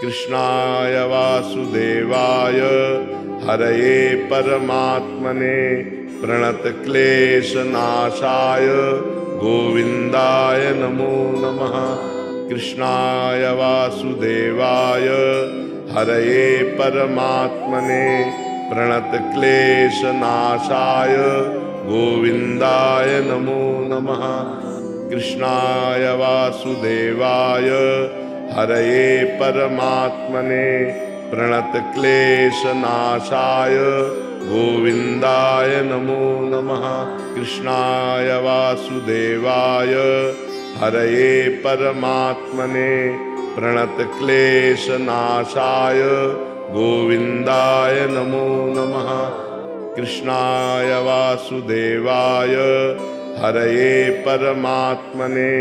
कृष्णाय वासुदेवाय हरये परमात्मने प्रणतक्लेशनाशाय गोविन्दाय नमो नमः। कृष्णाय वासुदेवाय हरये परमात्मने प्रणतक्लेशनाशाय गोविन्दाय नमो नमः। कृष्णाय वासुदेवाय हरये परमात्मने प्रणतक्लेशनाशाय गोविन्दाय नमो नमः। कृष्णाय वासुदेवाय हरये परमात्मने प्रणतक्लेशनाशाय गोविन्दाय नमो नमः। कृष्णाय वासुदेवाय हरये परमात्मने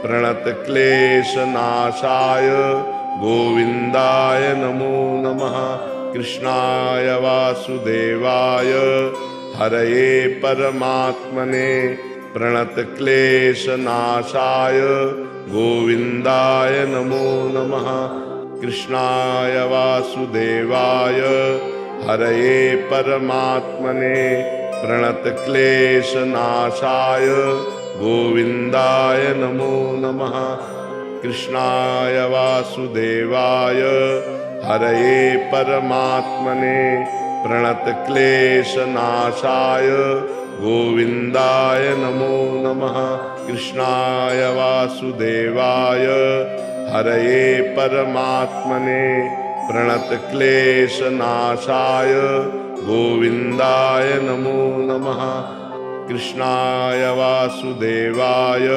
प्रणतक्लेशनाशाय गोविन्दाय नमो नमः। कृष्णाय वासुदेवाय हरये परमात्मने प्रणतक्लेशनाशाय गोविन्दाय नमो नमः। कृष्णाय वासुदेवाय हरये परमात्मने प्रणतक्लेशनाशाय गोविन्दाय नमो नमः। कृष्णाय वासुदेवाय हरये परमात्मने प्रणतक्लेशनाशाय गोविन्दाय नमो नमः। कृष्णाय वासुदेवाय हरये परमात्मने प्रणतक्लेशनाशाय गोविन्दाय नमो नमः। कृष्णाय वासुदेवाय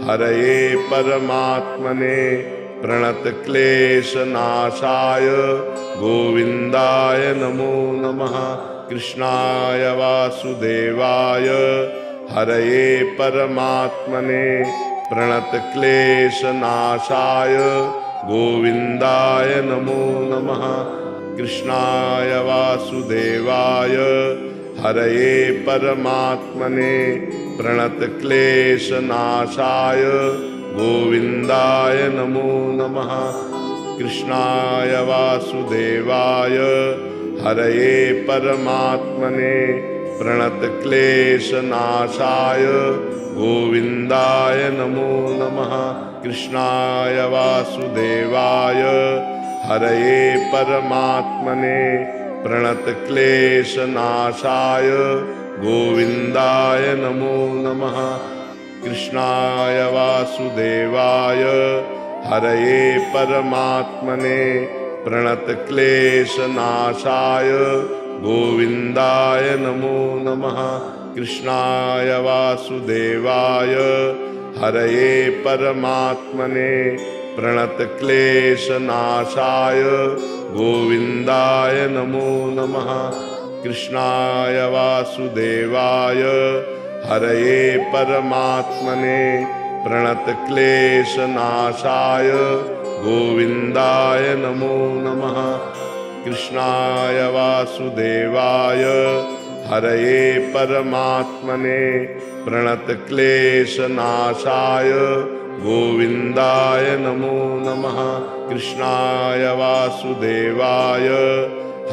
हरये परमात्मने प्रणतक्लेशनाशाय गोविन्दाय नमो नमः। कृष्णाय वासुदेवाय हरये परमात्मने प्रणतक्लेशनाशाय गोविन्दाय नमो नमः। कृष्णाय वासुदेवाय हरये परमात्मने प्रणतक्लेशनाशाय गोविन्दाय नमो नमः। कृष्णाय वासुदेवाय हरये परमात्मने प्रणतक्लेशनाशाय गोविन्दाय नमो नमः। कृष्णाय वासुदेवाय हरये परमात्मने प्रणतक्लेशनाशाय गोविन्दाय नमो नमः। कृष्णाय वासुदेवाय हरये परमात्मने प्रणतक्लेशनाशाय गोविन्दाय नमो नमः। कृष्णाय वासुदेवाय हरये परमात्मने प्रणतक्लेशनाशाय गोविन्दाय नमो नमः। कृष्णाय वासुदेवाय हरये परमात्मने प्रणतक्लेशनाशाय गोविन्दाय नमो नमः। कृष्णाय वासुदेवाय हरये परमात्मने प्रणतक्लेशनाशाय गोविन्दाय नमो नमः। कृष्णाय वासुदेवाय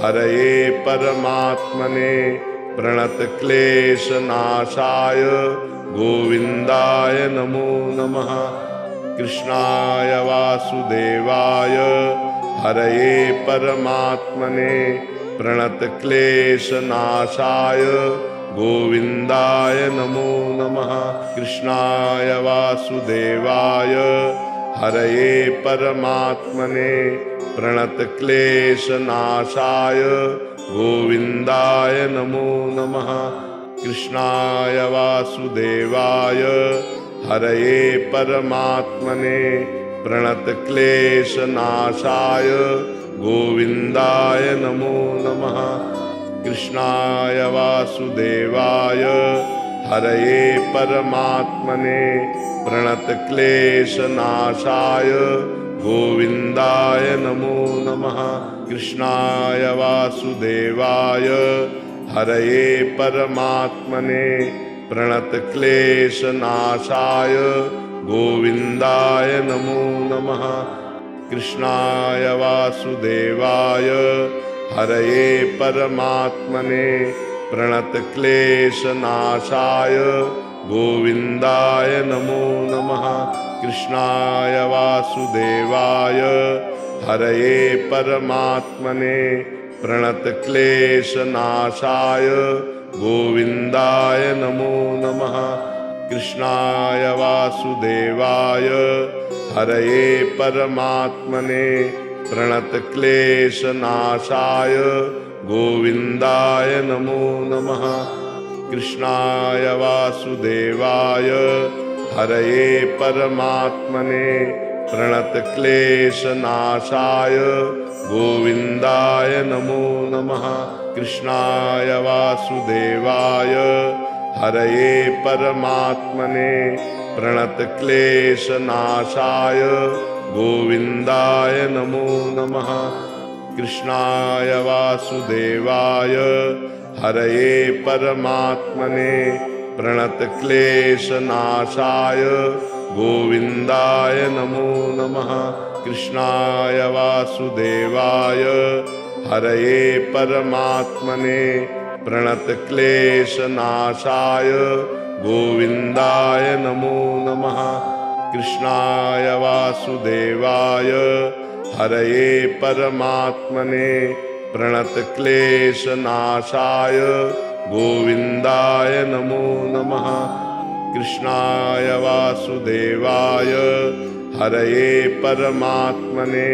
हरये परमात्मने प्रणतक्लेशनाशाय गोविन्दाय नमो नमः। कृष्णाय वासुदेवाय हरये परमात्मने प्रणतक्लेशनाशाय गोविन्दाय नमो नमः। कृष्णाय वासुदेवाय हरये परमात्मने प्रणतक्लेशनाशाय गोविन्दाय नमो नमः। कृष्णाय वासुदेवाय हरये परमात्मने प्रणतक्लेशनाशाय गोविन्दाय नमो नमः। कृष्णाय वासुदेवाय हरये परमात्मने प्रणतक्लेशनाशाय गोविन्दाय नमो नमः। कृष्णाय वासुदेवाय हरये परमात्मने प्रणतक्लेशनाशाय गोविन्दाय नमो नमः। कृष्णाय वासुदेवाय हरये परमात्मने प्रणतक्लेशनाशाय गोविन्दाय नमो नमः। कृष्णाय वासुदेवाय हरये परमात्मने प्रणतक्लेशनाशाय गोविन्दाय नमो नमः। कृष्णाय वासुदेवाय हरये परमात्मने प्रणतक्लेशनाशाय गोविन्दाय नमो नमः। कृष्णाय वासुदेवाय हरये परमात्मने प्रणतक्लेशनाशाय गोविन्दाय नमो नमः। कृष्णाय वासुदेवाय हरये परमात्मने प्रणतक्लेशनाशाय गोविन्दाय नमो नमः। कृष्णाय वासुदेवाय हरये परमात्मने प्रणतक्लेशनाशाय गोविन्दाय नमो नमः। कृष्णाय वासुदेवाय हरये परमात्मने प्रणतक्लेशनाशाय गोविन्दाय नमो नमः। कृष्णाय वासुदेवाय हरये परमात्मने प्रणतक्लेशनाशाय गोविन्दाय नमो नमः। कृष्णाय वासुदेवाय हरये परमात्मने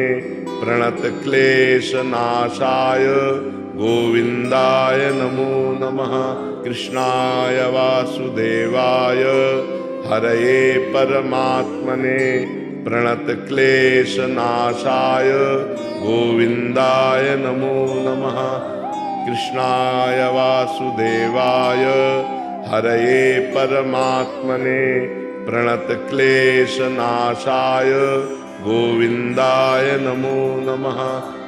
प्रणतक्लेशनाशाय गोविन्दाय नमो नमः। कृष्णाय वासुदेवाय हरये परमात्मने प्रणतक्लेशनाशाय गोविन्दाय नमो नमः। कृष्णाय वासुदेवाय हरये परमात्मने प्रणतक्लेशनाशाय गोविन्दाय नमो नमः।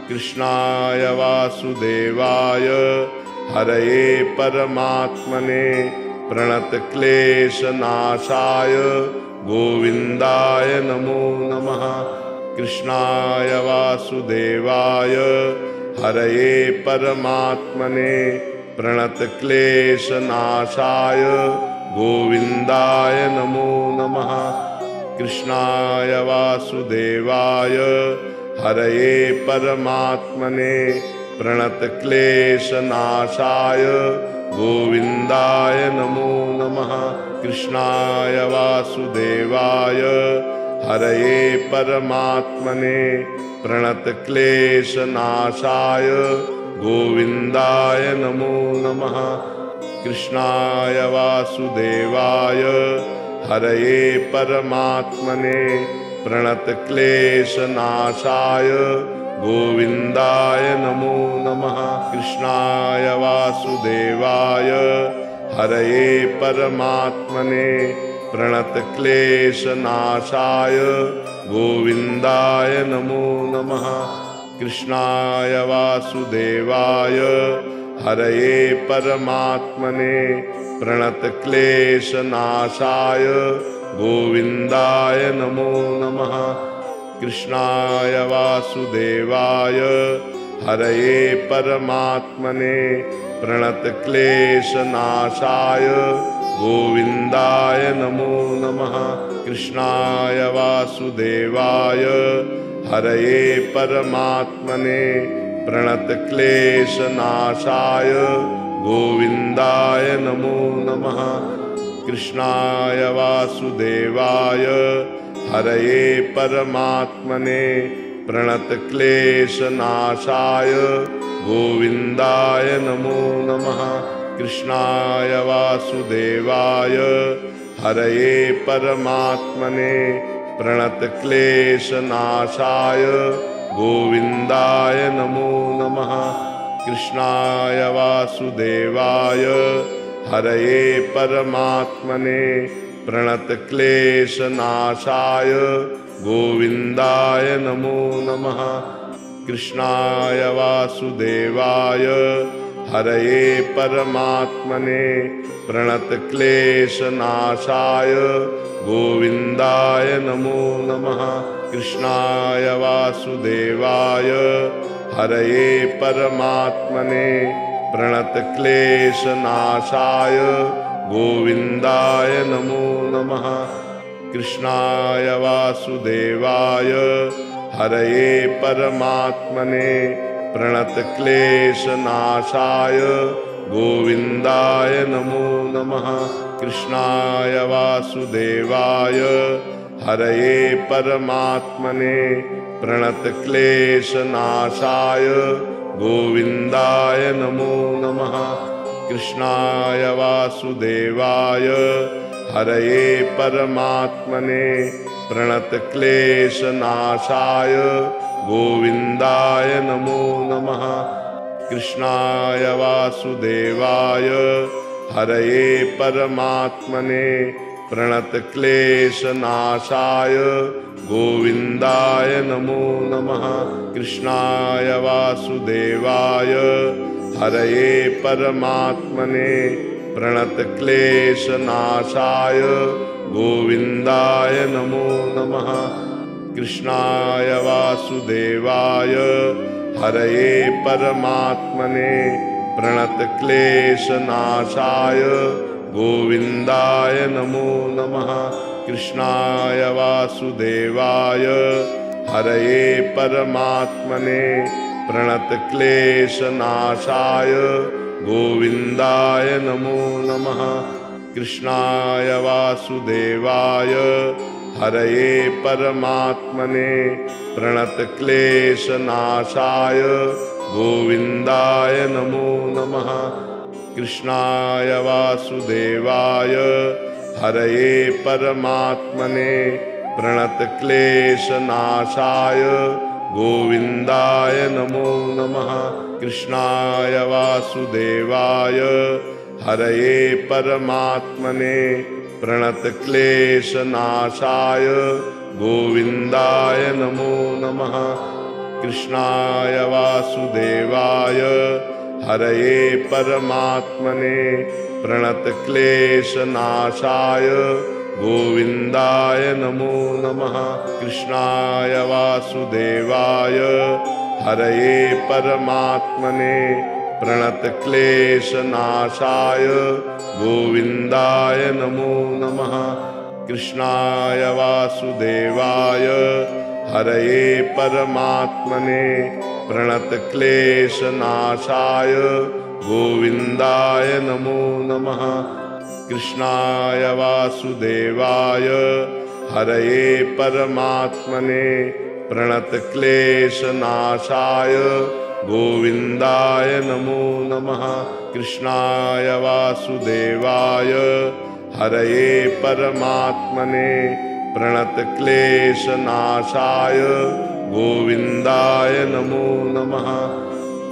कृष्णाय वासुदेवाय हरये परमात्मने प्रणतक्लेशनाशाय गोविन्दाय नमो नमः। कृष्णाय वासुदेवाय हरये परमात्मने प्रणतक्लेशनाशाय गोविन्दाय नमो नमः। कृष्णाय वासुदेवाय हरये परमात्मने प्रणतक्लेशनाशाय गोविन्दाय नमो नमः। कृष्णाय वासुदेवाय हरये परमात्मने प्रणतक्लेशनाशाय गोविन्दाय नमो नमः। कृष्णाय वासुदेवाय हरये परमात्मने प्रणतक्लेशनाशाय गोविन्दाय नमो नमः। कृष्णाय वासुदेवाय हरये परमात्मने प्रणतक्लेशनाशाय गोविन्दाय नमो नमः। कृष्णाय वासुदेवाय हरये परमात्मने प्रणतक्लेशनाशाय गोविन्दाय नमो नमः। कृष्णाय वासुदेवाय हरये परमात्मने प्रणतक्लेशनाशाय गोविन्दाय नमो नमः। कृष्णाय वासुदेवाय हरये परमात्मने प्रणतक्लेशनाशाय गोविन्दाय नमो नमः। कृष्णाय वासुदेवाय हरये परमात्मने प्रणतक्लेशनाशाय गोविन्दाय नमो नमः। कृष्णाय वासुदेवाय हरये परमात्मने प्रणतक्लेशनाशाय गोविन्दाय नमो नमः। कृष्णाय वासुदेवाय हरये परमात्मने प्रणतक्लेशनाशाय गोविन्दाय नमो नमः। कृष्णाय वासुदेवाय हरये परमात्मने प्रणतक्लेशनाशाय गोविन्दाय नमो नमः। कृष्णाय वासुदेवाय हरये परमात्मने प्रणतक्लेशनाशाय गोविन्दाय नमो नमः। कृष्णाय वासुदेवाय हरये परमात्मने प्रणतक्लेशनाशाय गोविन्दाय नमो नमः। कृष्णाय वासुदेवाय हरये परमात्मने प्रणतक्लेशनाशाय गोविन्दाय नमो नमः। कृष्णाय वासुदेवाय हरये परमात्मने प्रणतक्लेशनाशाय गोविन्दाय नमो नमः। कृष्णाय वासुदेवाय हरये परमात्मने प्रणतक्लेशनाशाय गोविन्दाय नमो नमः। कृष्णाय वासुदेवाय हरये परमात्मने प्रणतक्लेशनाशाय गोविन्दाय नमो नमः। कृष्णाय वासुदेवाय हरये परमात्मने प्रणतक्लेशनाशाय गोविन्दाय नमो नमः। कृष्णाय वासुदेवाय हरये परमात्मने प्रणतक्लेशनाशाय गोविन्दाय नमो नमः। कृष्णाय वासुदेवाय हरये परमात्मने प्रणतक्लेशनाशाय गोविन्दाय नमो नमः। कृष्णाय वासुदेवाय हरये परमात्मने प्रणतक्लेशनाशाय गोविन्दाय नमो नमः। कृष्णाय वासुदेवाय हरये परमात्मने प्रणतक्लेशनाशाय गोविन्दाय नमो नमः। कृष्णाय वासुदेवाय हरये परमात्मने प्रणतक्लेशनाशाय गोविन्दाय नमो नमः। कृष्णाय वासुदेवाय हरये परमात्मने प्रणतक्लेशनाशाय गोविन्दाय नमो नमः। कृष्णाय वासुदेवाय हरये परमात्मने प्रणतक्लेशनाशाय गोविन्दाय नमो नमः। कृष्णाय वासुदेवाय हरये परमात्मने प्रणतक्लेशनाशाय गोविन्दाय नमो नमः। कृष्णाय वासुदेवाय हरये परमात्मने प्रणतक्लेशनाशाय गोविन्दाय नमो नमः।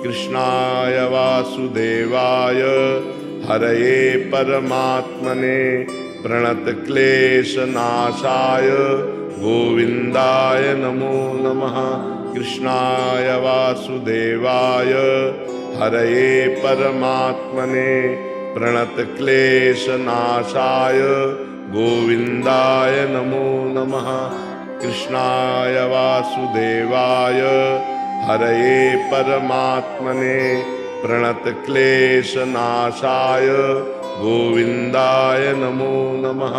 कृष्णाय वासुदेवाय हरये परमात्मने प्रणतक्लेशनाशाय गोविन्दाय नमो नमः। कृष्णाय वासुदेवाय हरये परमात्मने प्रणतक्लेशनाशाय गोविन्दाय नमो नमः। कृष्णाय वासुदेवाय हरये परमात्मने प्रणतक्लेशनाशाय गोविन्दाय नमो नमः।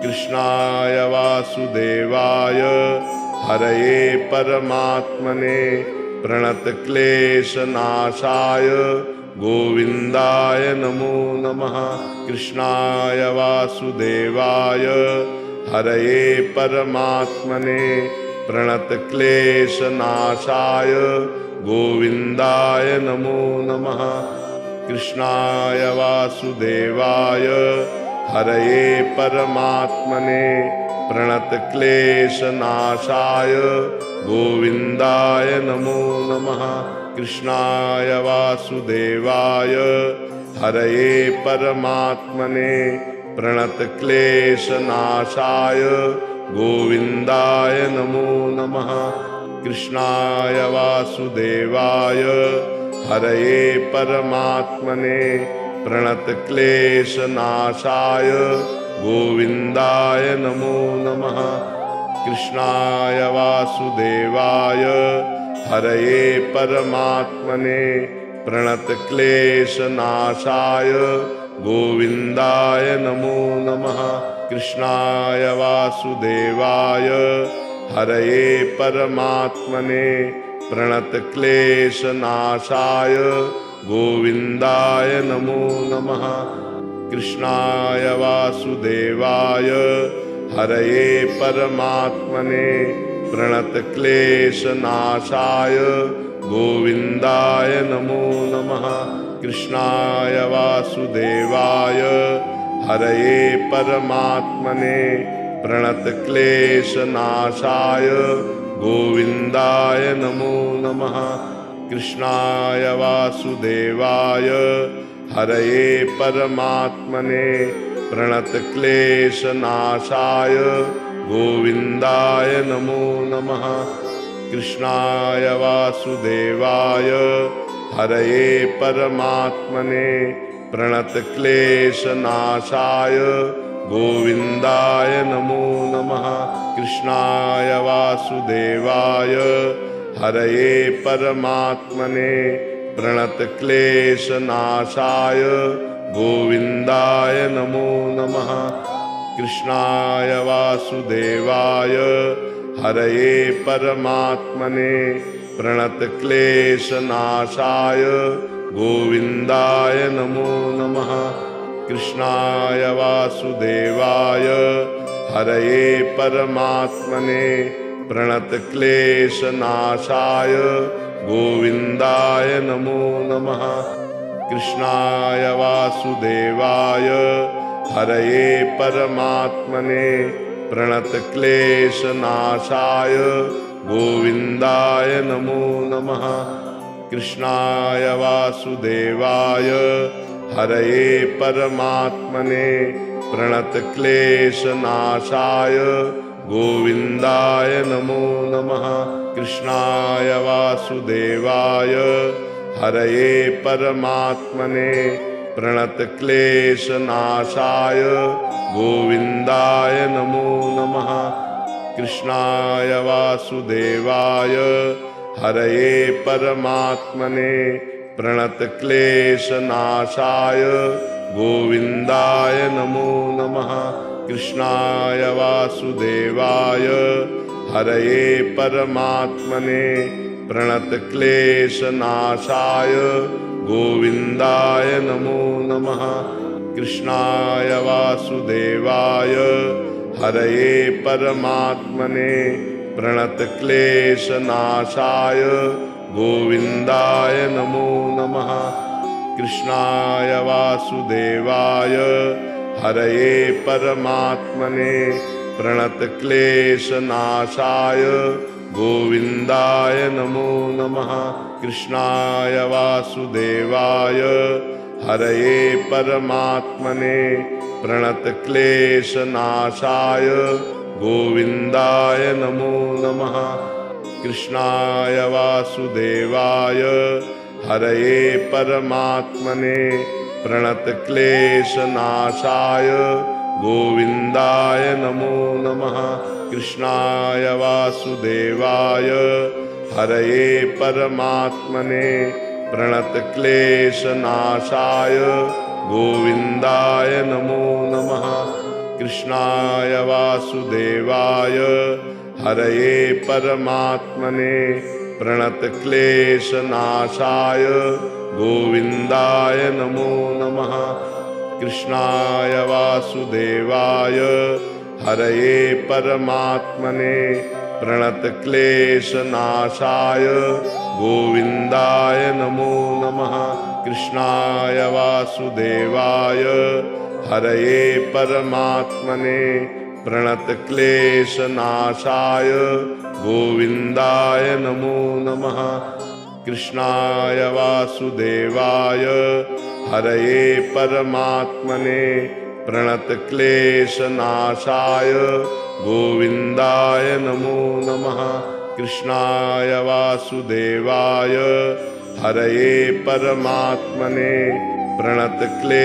कृष्णाय वासुदेवाय हरये परमात्मने प्रणतक्लेशनाशाय गोविन्दाय नमो नमः। कृष्णाय वासुदेवाय हरये परमात्मने प्रणतक्लेशनाशाय गोविन्दाय नमो नमः। कृष्णाय वासुदेवाय हरये परमात्मने प्रणतक्लेशनाशाय गोविन्दाय नमो नमः। कृष्णाय वासुदेवाय हरये परमात्मने प्रणतक्लेशनाशाय गोविन्दाय नमो नमः। कृष्णाय वासुदेवाय हरये परमात्मने प्रणतक्लेशनाशाय गोविन्दाय नमो नमः। कृष्णाय वासुदेवाय हरये परमात्मने प्रणतक्लेशनाशाय गोविन्दाय नमो नमः। कृष्णाय वासुदेवाय हरये परमात्मने प्रणतक्लेशनाशाय गोविन्दाय नमो नमः। कृष्णाय वासुदेवाय हरये परमात्मने प्रणतक्लेशनाशाय गोविन्दाय नमो नमः। कृष्णाय वासुदेवाय हरये परमात्मने प्रणतक्लेशनाशाय गोविन्दाय नमो नमः। कृष्णाय वासुदेवाय हरये परमात्मने प्रणतक्लेशनाशाय गोविन्दाय नमो नमः। कृष्णाय वासुदेवाय हरये परमात्मने प्रणतक्लेशनाशाय गोविन्दाय नमो नमः। कृष्णाय वासुदेवाय हरये परमात्मने प्रणतक्लेशनाशाय गोविन्दाय नमो नमः। कृष्णाय वासुदेवाय हरये परमात्मने प्रणतक्लेशनाशाय गोविन्दाय नमो नमः। कृष्णाय वासुदेवाय हरये परमात्मने प्रणतक्लेशनाशाय गोविन्दाय नमो नमः। कृष्णाय वासुदेवाय हरये परमात्मने प्रणतक्लेशनाशाय गोविन्दाय नमो नमः। कृष्णाय वासुदेवाय हरये परमात्मने प्रणतक्लेशनाशाय गोविन्दाय नमो नमः। कृष्णाय वासुदेवाय हरये परमात्मने प्रणतक्लेशनाशाय गोविन्दाय नमो नमः। कृष्णाय वासुदेवाय हरये परमात्मने प्रणतक्लेशनाशाय गोविन्दाय नमो नमः। कृष्णाय वासुदेवाय हरये परमात्मने प्रणतक्लेशनाशाय गोविन्दाय नमो नमः। कृष्णाय वासुदेवाय हरये परमात्मने प्रणतक्लेशनाशाय गोविन्दाय नमो नमः। कृष्णाय वासुदेवाय हरये परमात्मने प्रणतक्लेशनाशाय गोविन्दाय नमो नमः। कृष्णाय वासुदेवाय हरये परमात्मने प्रणतक्लेशनाशाय गोविन्दाय नमो नमः। कृष्णाय वासुदेवाय हरये परमात्मने प्रणतक्लेशनाशाय गोविन्दाय नमो नमः। कृष्णाय वासुदेवाय हरये परमात्मने प्रणतक्लेशनाशाय गोविन्दाय नमो नमः। कृष्णाय वासुदेवाय हरये परमात्मने प्रणतक्लेशनाशाय गोविन्दाय नमो नमः। कृष्णाय वासुदेवाय हरये परमात्मने प्रणतक्लेशनाशाय गोविन्दाय नमो नमः। कृष्णाय वासुदेवाय हरये परमात्मने प्रणतक्लेशनाशाय गोविन्दाय नमो नमः। कृष्णाय वासुदेवाय हरये परमात्मने प्रणतक्लेशनाशाय गोविन्दाय नमो नमः। कृष्णाय वासुदेवाय हरये परमात्मने प्रणतक्लेशनाशाय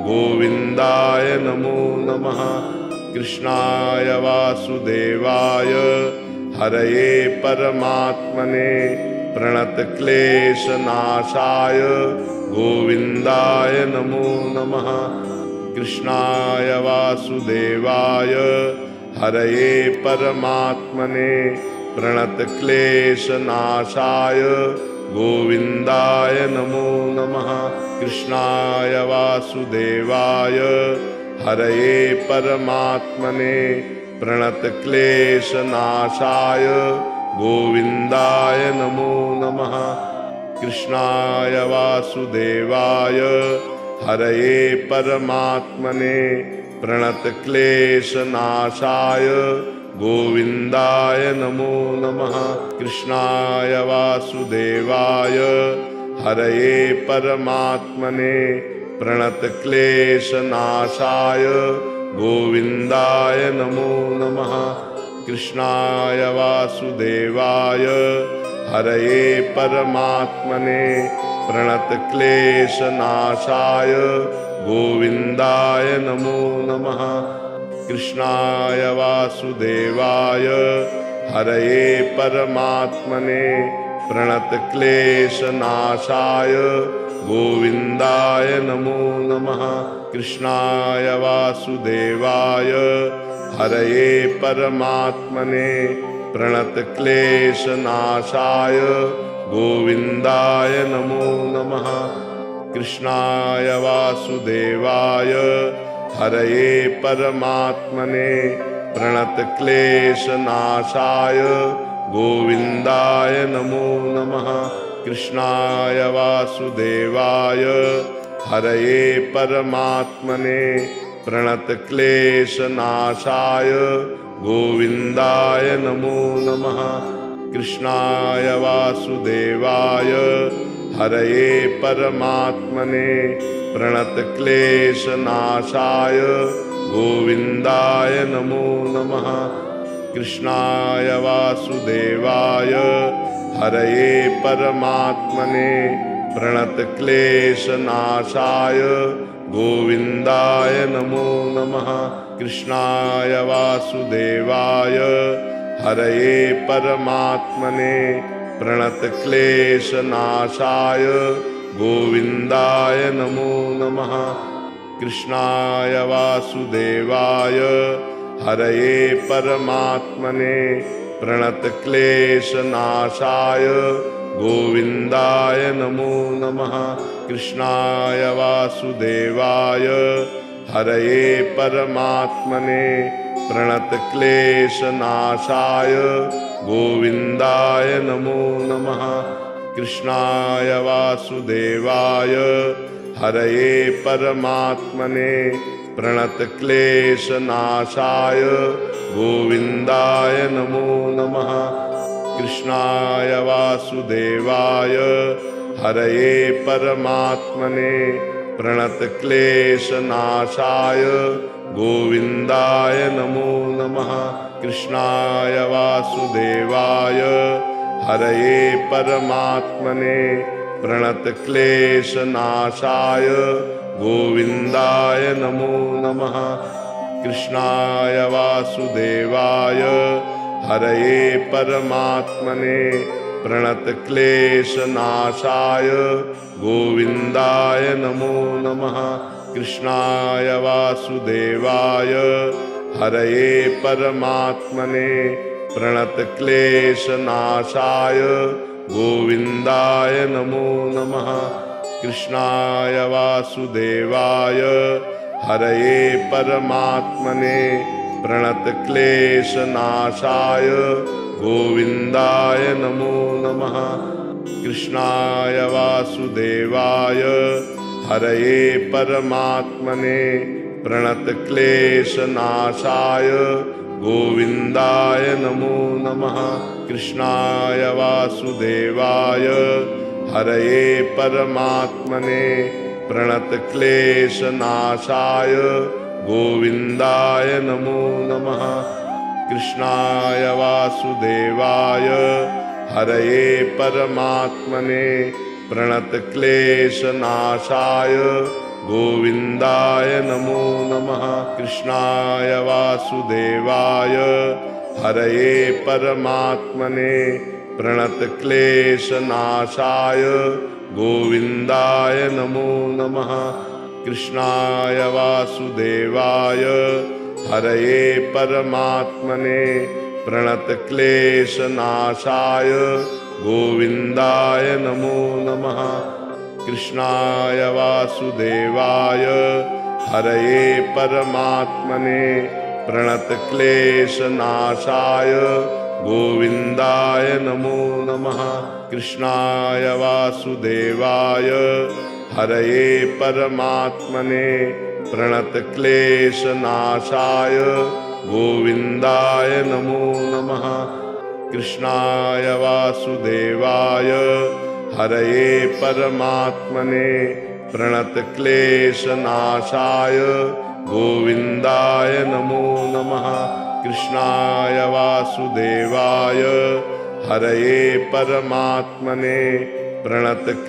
गोविन्दाय नमो नमः। कृष्णाय वासुदेवाय हरये परमात्मने प्रणतक्लेशनाशाय गोविन्दाय नमो नमः। कृष्णाय वासुदेवाय हरये परमात्मने प्रणतक्लेशनाशाय गोविन्दाय नमो नमः। कृष्णाय वासुदेवाय हरये परमात्मने प्रणतक्लेशनाशाय गोविन्दाय नमो नमः। कृष्णाय वासुदेवाय हरये परमात्मने प्रणतक्लेशनाशाय गोविन्दाय नमो नमः। कृष्णाय वासुदेवाय हरये परमात्मने प्रणतक्लेशनाशाय गोविन्दाय नमो नमः। कृष्णाय वासुदेवाय हरये परमात्मने प्रणतक्लेशनाशाय गोविन्दाय नमो नमः। कृष्णाय वासुदेवाय हरये परमात्मने प्रणतक्लेशनाशाय गोविन्दाय नमो नमः। कृष्णाय वासुदेवाय हरये परमात्मने प्रणतक्लेशनाशाय गोविन्दाय नमो नमः। कृष्णाय वासुदेवाय हरये परमात्मने प्रणतक्लेशनाशाय गोविन्दाय नमो नमः। कृष्णाय वासुदेवाय हरये परमात्मने प्रणतक्लेशनाशाय गोविन्दाय नमो नमः। कृष्णाय वासुदेवाय हरये परमात्मने प्रणतक्लेशनाशाय गोविन्दाय नमो नमः। कृष्णाय वासुदेवाय हरये परमात्मने प्रणतक्लेशनाशाय गोविन्दाय नमो नमः। कृष्णाय वासुदेवाय हरये परमात्मने प्रणतक्लेशनाशाय गोविन्दाय नमो नमः। कृष्णाय वासुदेवाय हरये परमात्मने प्रणतक्लेशनाशाय गोविन्दाय नमो नमः। कृष्णाय वासुदेवाय हरये परमात्मने प्रणतक्लेशनाशाय गोविन्दाय नमो नमः। कृष्णाय वासुदेवाय हरये परमात्मने प्रणतक्लेशनाशाय गोविन्दाय नमो नमः। कृष्णाय वासुदेवाय हरये परमात्मने प्रणतक्लेशनाशाय गोविन्दाय नमो नमः। कृष्णाय वासुदेवाय हरये परमात्मने प्रणतक्लेशनाशाय गोविन्दाय नमो नमः। कृष्णाय वासुदेवाय हरये परमात्मने प्रणतक्लेशनाशाय गोविन्दाय नमो नमः। कृष्णाय वासुदेवाय हरये परमात्मने प्रणतक्लेशनाशाय गोविन्दाय नमो नमः। कृष्णाय वासुदेवाय हरये परमात्मने प्रणतक्लेशनाशाय गोविन्दाय नमो नमः। कृष्णाय वासुदेवाय हरये परमात्मने प्रणतक्लेशनाशाय गोविन्दाय नमो नमः। कृष्णाय वासुदेवाय हरये परमात्मने प्रणतक्लेशनाशाय गोविन्दाय नमो नमः। कृष्णाय वासुदेवाय हरये परमात्मने प्रणतक्लेशनाशाय गोविन्दाय नमो नमः। कृष्णाय वासुदेवाय हरये परमात्मने प्रणतक्लेशनाशाय गोविन्दाय नमो नमः। कृष्णाय वासुदेवाय हरये परमात्मने प्रणतक्लेशनाशाय गोविन्दाय नमो नमः। कृष्णाय वासुदेवाय हरये परमात्मने प्रणतक्लेशनाशाय गोविन्दाय नमो नमः। कृष्णाय वासुदेवाय हरये परमात्मने प्रणतक्लेशनाशाय गोविन्दाय नमो नमः। कृष्णाय वासुदेवाय हरये परमात्मने प्रणतक्लेशनाशाय गोविन्दाय नमो नमः। कृष्णाय वासुदेवाय हरये परमात्मने प्रणतक्लेशनाशाय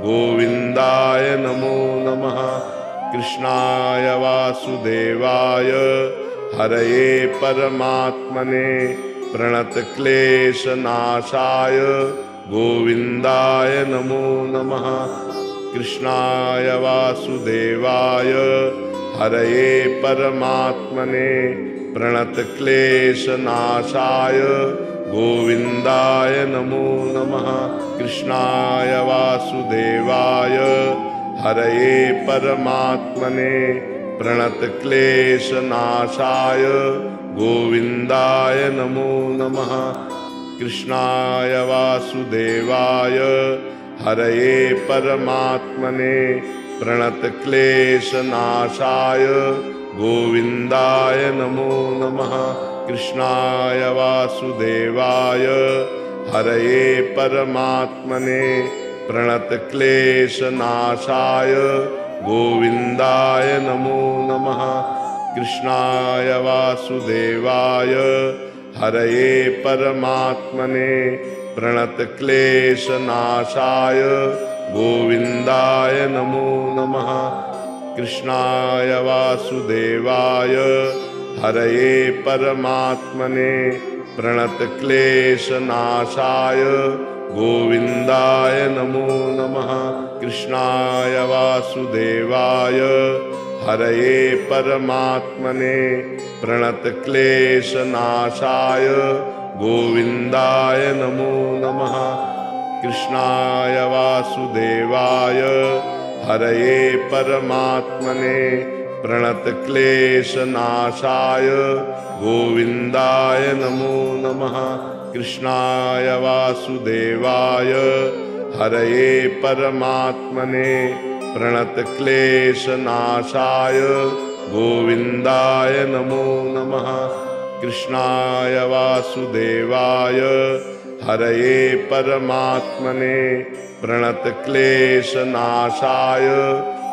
गोविन्दाय नमो नमः। कृष्णाय वासुदेवाय हरये परमात्मने प्रणतक्लेशनाशाय गोविन्दाय नमो नमः। कृष्णाय वासुदेवाय हरये परमात्मने प्रणतक्लेशनाशाय गोविन्दाय नमो नमः। कृष्णाय वासुदेवाय हरये परमात्मने प्रणतक्लेशनाशाय गोविन्दाय नमो नमः। कृष्णाय वासुदेवाय हरये परमात्मने प्रणतक्लेशनाशाय गोविन्दाय नमो नमः। कृष्णाय वासुदेवाय हरये परमात्मने प्रणतक्लेशनाशाय गोविन्दाय नमो नमः। कृष्णाय वासुदेवाय हरये परमात्मने प्रणतक्लेशनाशाय गोविन्दाय नमो नमः। कृष्णाय वासुदेवाय हरये परमात्मने प्रणतक्लेशनाशाय गोविन्दाय नमो नमः। कृष्णाय वासुदेवाय हरये परमात्मने प्रणतक्लेशनाशाय गोविन्दाय नमो नमः। कृष्णाय वासुदेवाय हरये परमात्मने प्रणतक्लेशनाशाय गोविन्दाय नमो नमः। कृष्णाय वासुदेवाय हरये परमात्मने प्रणतक्लेशनाशाय गोविन्दाय नमो नमः। कृष्णाय वासुदेवाय हरये परमात्मने प्रणतक्लेशनाशाय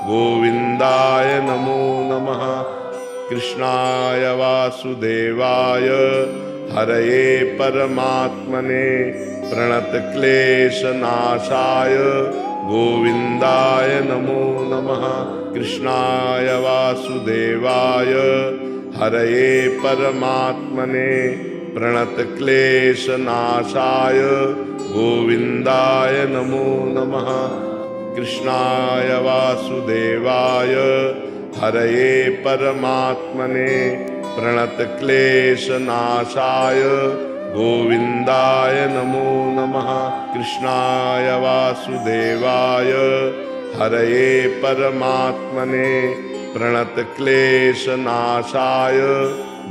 गोविन्दाय नमो नमः। कृष्णाय वासुदेवाय हरये परमात्मने प्रणतक्लेशनाशाय गोविन्दाय नमो नमः। कृष्णाय वासुदेवाय हरये परमात्मने प्रणतक्लेशनाशाय गोविन्दाय नमो नमः। कृष्णाय वासुदेवाय हरये परमात्मने प्रणतक्लेशनाशाय गोविन्दाय नमो नमः। कृष्णाय वासुदेवाय हरये परमात्मने प्रणतक्लेशनाशाय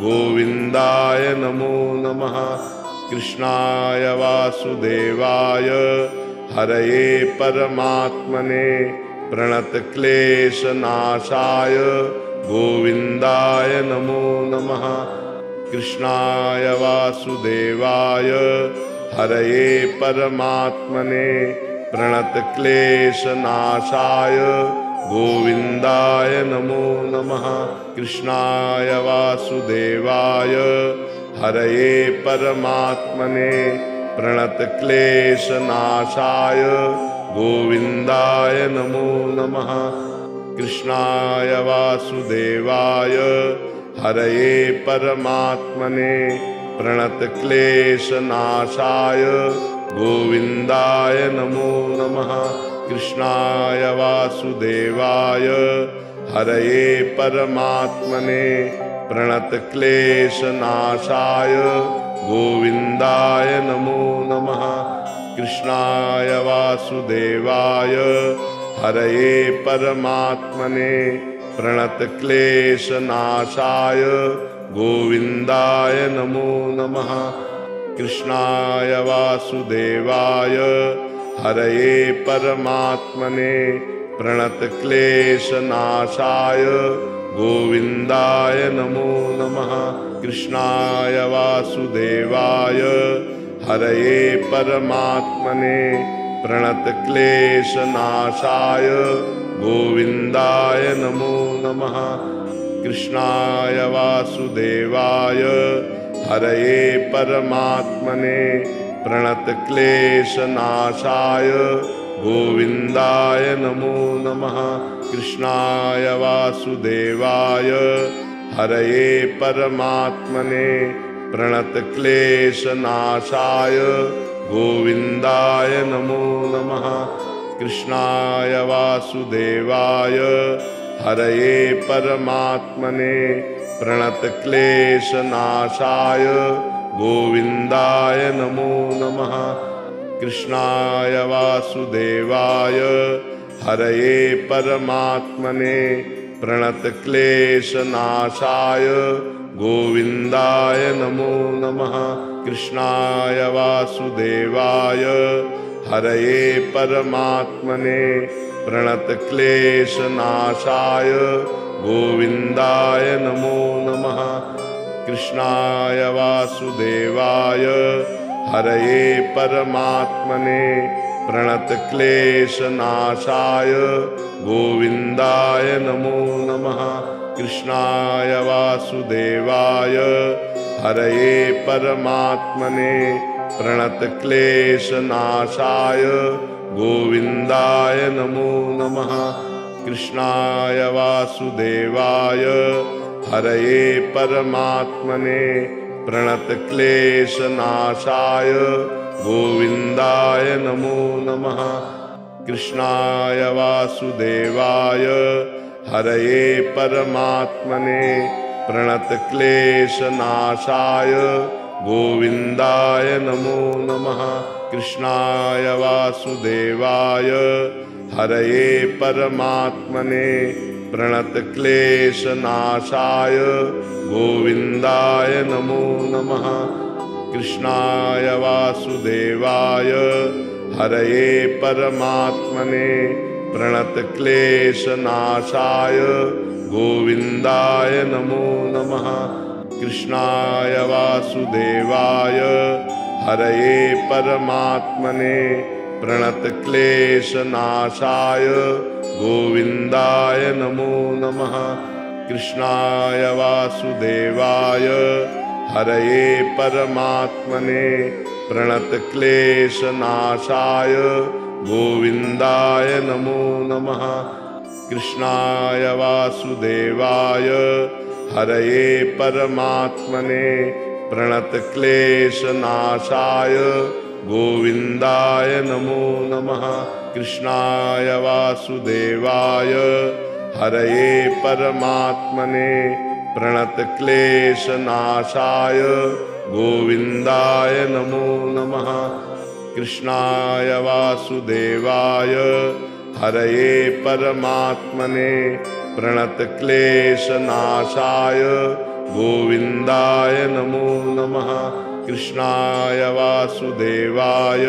गोविन्दाय नमो नमः। कृष्णाय वासुदेवाय हरये परमात्मने प्रणतक्लेशनाशाय गोविन्दाय नमो नमः। कृष्णाय वासुदेवाय हरये परमात्मने प्रणतक्लेशनाशाय गोविन्दाय नमो नमः। कृष्णाय वासुदेवाय हरये परमात्मने प्रणतक्लेशनाशाय गोविन्दाय नमो नमः। कृष्णाय वासुदेवाय हरये परमात्मने प्रणतक्लेशनाशाय गोविन्दाय नमो नमः। कृष्णाय वासुदेवाय हरये परमात्मने प्रणतक्लेशनाशाय गोविन्दाय नमो नमः। कृष्णाय वासुदेवाय हरये परमात्मने प्रणतक्लेशनाशाय गोविन्दाय नमो नमः। कृष्णाय वासुदेवाय हरये परमात्मने प्रणतक्लेशनाशाय गोविन्दाय नमो नमः। कृष्णाय वासुदेवाय हरये परमात्मने प्रणतक्लेशनाशाय गोविन्दाय नमो नमः। कृष्णाय वासुदेवाय हरये परमात्मने प्रणतक्लेशनाशाय गोविन्दाय नमो नमः। कृष्णाय वासुदेवाय हरये परमात्मने प्रणतक्लेशनाशाय गोविन्दाय नमो नमः। कृष्णाय वासुदेवाय हरये परमात्मने प्रणतक्लेशनाशाय गोविन्दाय नमो नमः। कृष्णाय वासुदेवाय हरये परमात्मने प्रणतक्लेशनाशाय गोविन्दाय नमो नमः। कृष्णाय वासुदेवाय हरये परमात्मने प्रणतक्लेशनाशाय गोविन्दाय नमो नमः। कृष्णाय वासुदेवाय हरये परमात्मने प्रणतक्लेशनाशाय गोविन्दाय नमो नमः। कृष्णाय वासुदेवाय हरये परमात्मने प्रणतक्लेशनाशाय गोविन्दाय नमो नमः। कृष्णाय वासुदेवाय हरये परमात्मने प्रणतक्लेशनाशाय गोविन्दाय नमो नमः। कृष्णाय वासुदेवाय हरये परमात्मने प्रणतक्लेशनाशाय गोविन्दाय नमो नमः। कृष्णाय वासुदेवाय हरये परमात्मने प्रणतक्लेशनाशाय गोविन्दाय नमो नमः। कृष्णाय वासुदेवाय हरये परमात्मने प्रणतक्लेशनाशाय गोविन्दाय नमो नमः। कृष्णाय वासुदेवाय हरये परमात्मने प्रणतक्लेशनाशाय गोविन्दाय नमो नमः। कृष्णाय वासुदेवाय हरये परमात्मने प्रणतक्लेशनाशाय गोविन्दाय नमो नमः। कृष्णाय वासुदेवाय हरये परमात्मने प्रणतक्लेशनाशाय गोविन्दाय नमो नमः। कृष्णाय वासुदेवाय हरये परमात्मने प्रणतक्लेशनाशाय गोविन्दाय नमो नमः। कृष्णाय वासुदेवाय हरये परमात्मने प्रणतक्लेशनाशाय गोविन्दाय नमो नमः। कृष्णाय वासुदेवाय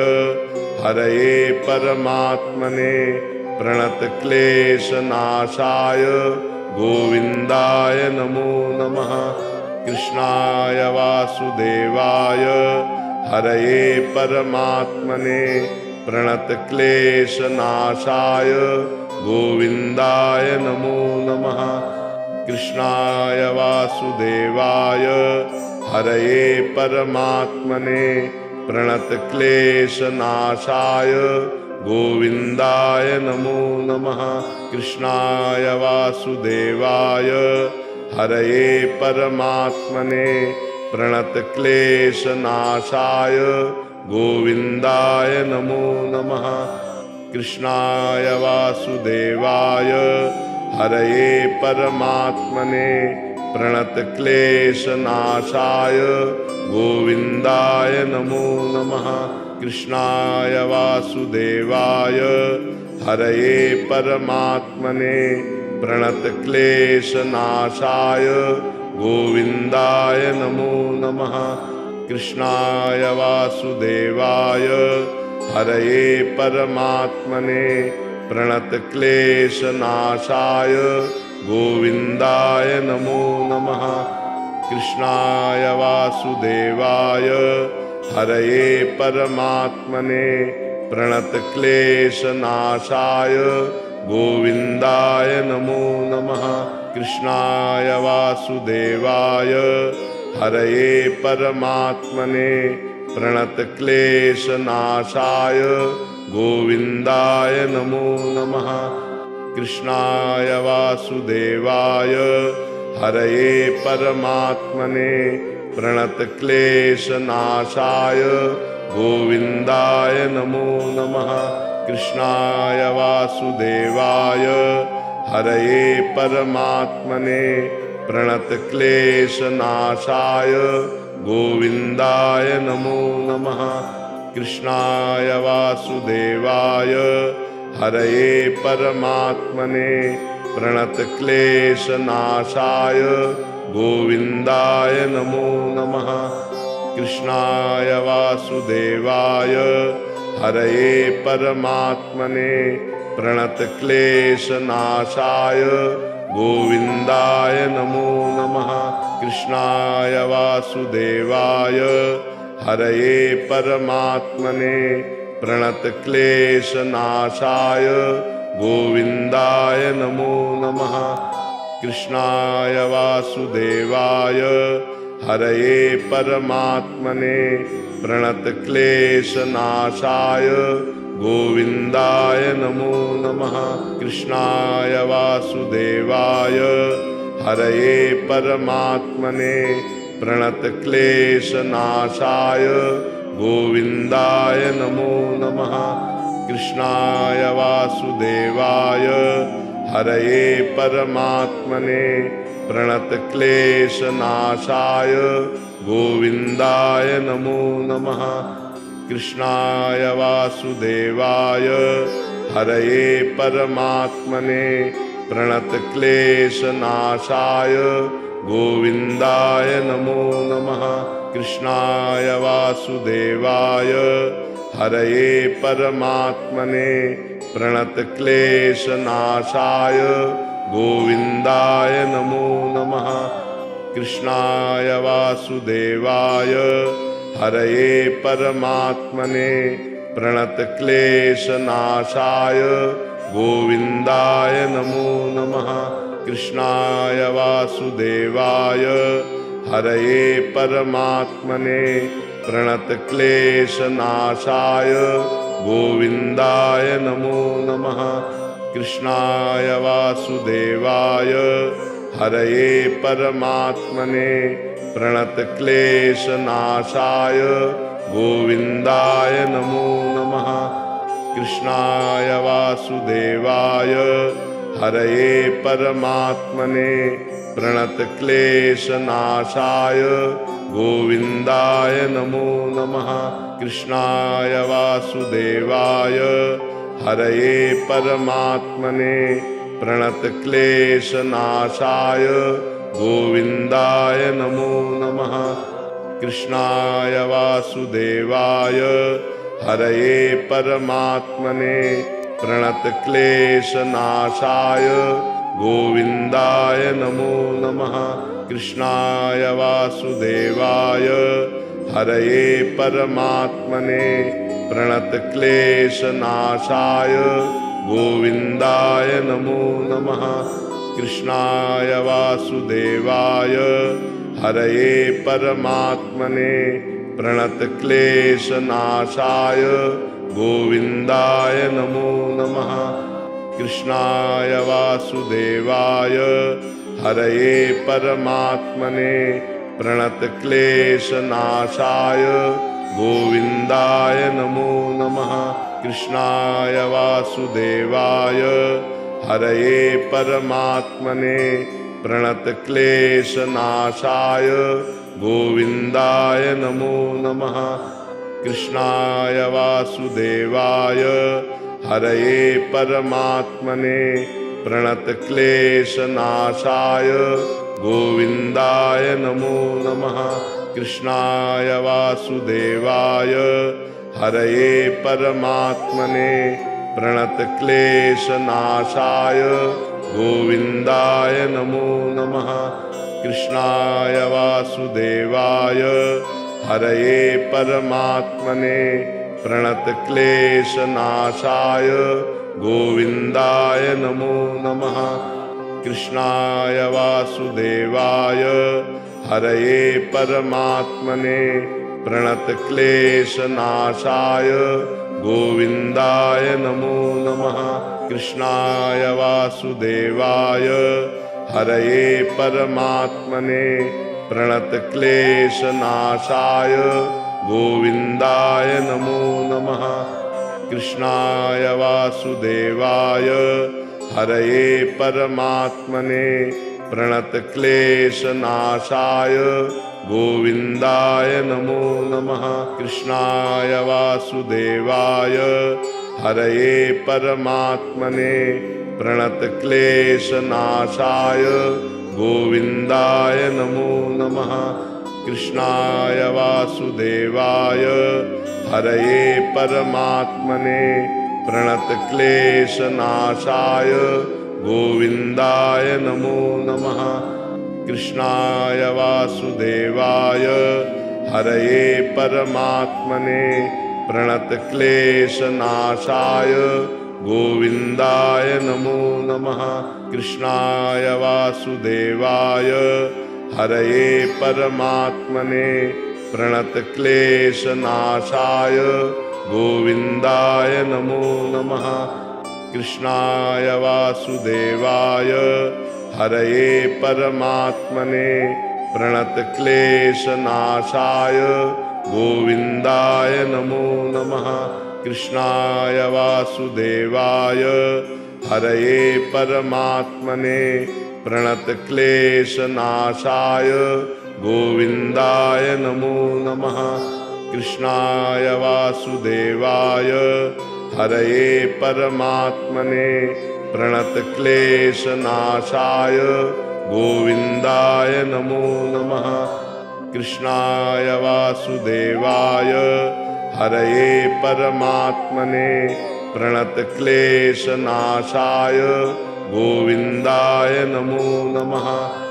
हरये परमात्मने प्रणतक्लेशनाशाय गोविन्दाय नमो नमः। कृष्णाय वासुदेवाय हरये परमात्मने प्रणतक्लेशनाशाय गोविन्दाय नमो नमः। कृष्णाय वासुदेवाय हरये परमात्मने प्रणतक्लेशनाशाय गोविन्दाय नमो नमः। कृष्णाय वासुदेवाय हरये परमात्मने प्रणतक्लेशनाशाय गोविन्दाय नमो नमः। कृष्णाय वासुदेवाय हरये परमात्मने प्रणतक्लेशनाशाय गोविन्दाय नमो नमः। कृष्णाय वासुदेवाय हरये परमात्मने प्रणतक्लेशनाशाय गोविन्दाय नमो नमः। कृष्णाय वासुदेवाय हरये परमात्मने प्रणतक्लेशनाशाय गोविन्दाय नमो नमः। कृष्णाय वासुदेवाय हरये परमात्मने प्रणतक्लेशनाशाय गोविन्दाय नमो नमः। कृष्णाय वासुदेवाय हरये परमात्मने प्रणतक्लेशनाशाय गोविन्दाय नमो नमः। कृष्णाय वासुदेवाय हरये परमात्मने प्रणतक्लेशनाशाय गोविन्दाय नमो नमः। कृष्णाय वासुदेवाय हरये परमात्मने प्रणतक्लेशनाशाय गोविन्दाय नमो नमः। कृष्णाय वासुदेवाय हरये परमात्मने प्रणतक्लेशनाशाय गोविन्दाय नमो नमः। कृष्णाय वासुदेवाय हरये परमात्मने प्रणतक्लेशनाशाय गोविन्दाय नमो नमः। कृष्णाय वासुदेवाय हरये परमात्मने प्रणतक्लेशनाशाय गोविन्दाय नमो नमः। कृष्णाय वासुदेवाय हरये परमात्मने प्रणतक्लेशनाशाय गोविन्दाय नमो नमः। कृष्णाय वासुदेवाय हरये परमात्मने प्रणतक्लेशनाशाय गोविन्दाय नमो नमः। कृष्णाय वासुदेवाय हरये परमात्मने प्रणतक्लेशनाशाय गोविन्दाय नमो नमः। कृष्णाय वासुदेवाय हरये परमात्मने प्रणतक्लेशनाशाय गोविन्दाय नमो नमः। कृष्णाय वासुदेवाय हरये परमात्मने प्रणतक्लेशनाशाय गोविन्दाय नमो नमः। कृष्णाय वासुदेवाय हरये परमात्मने प्रणतक्लेशनाशाय गोविन्दाय नमो नमः। कृष्णाय वासुदेवाय हरये परमात्मने प्रणतक्लेशनाशाय गोविन्दाय नमो नमः। कृष्णाय वासुदेवाय हरये परमात्मने प्रणतक्लेशनाशाय गोविन्दाय नमो नमः। कृष्णाय वासुदेवाय हरये परमात्मने प्रणतक्लेशनाशाय गोविन्दाय नमो नमः। कृष्णाय वासुदेवाय हरये परमात्मने प्रणतक्लेशनाशाय गोविन्दाय नमो नमः। कृष्णाय वासुदेवाय हरये परमात्मने प्रणतक्लेशनाशाय गोविन्दाय नमो नमः। कृष्णाय वासुदेवाय हरये परमात्मने प्रणतक्लेशनाशाय गोविन्दाय नमो नमः। कृष्णाय वासुदेवाय हरये परमात्मने प्रणतक्लेशनाशाय गोविन्दाय नमो नमः। कृष्णाय वासुदेवाय हरये परमात्मने प्रणतक्लेशनाशाय गोविन्दाय नमो नमः। कृष्णाय वासुदेवाय हरये परमात्मने प्रणतक्लेशनाशाय गोविन्दाय नमो नमः। कृष्णाय वासुदेवाय हरये परमात्मने प्रणतक्लेशनाशाय गोविन्दाय नमो नमः। कृष्णाय वासुदेवाय हरये परमात्मने प्रणतक्लेशनाशाय गोविन्दाय नमो नमः। कृष्णाय वासुदेवाय हरये परमात्मने प्रणतक्लेशनाशाय गोविन्दाय नमो नमः। कृष्णाय वासुदेवाय हरये परमात्मने प्रणतक्लेशनाशाय गोविन्दाय नमो नमः। कृष्णाय वासुदेवाय हरये परमात्मने प्रणतक्लेशनाशाय गोविन्दाय नमो नमः। कृष्णाय वासुदेवाय हरये परमात्मने प्रणतक्लेशनाशाय गोविन्दाय नमो नमः। कृष्णाय वासुदेवाय हरये परमात्मने प्रणतक्लेशनाशाय गोविन्दाय नमो नमः। कृष्णाय वासुदेवाय हरये परमात्मने प्रणतक्लेशनाशाय गोविन्दाय नमो नमः। कृष्णाय वासुदेवाय हरये परमात्मने प्रणतक्लेशनाशाय गोविन्दाय नमो नमः। कृष्णाय वासुदेवाय हरये परमात्मने प्रणतक्लेशनाशाय गोविन्दाय नमो नमः। कृष्णाय वासुदेवाय हरये परमात्मने प्रणतक्लेशनाशाय गोविन्दाय नमो नमः। कृष्णाय वासुदेवाय हरये परमात्मने प्रणतक्लेशनाशाय गोविन्दाय नमो नमः। कृष्णाय वासुदेवाय हरये परमात्मने प्रणतक्लेशनाशाय गोविन्दाय नमो नमः। कृष्णाय वासुदेवाय हरये परमात्मने प्रणतक्लेशनाशाय गोविन्दाय नमो नमः।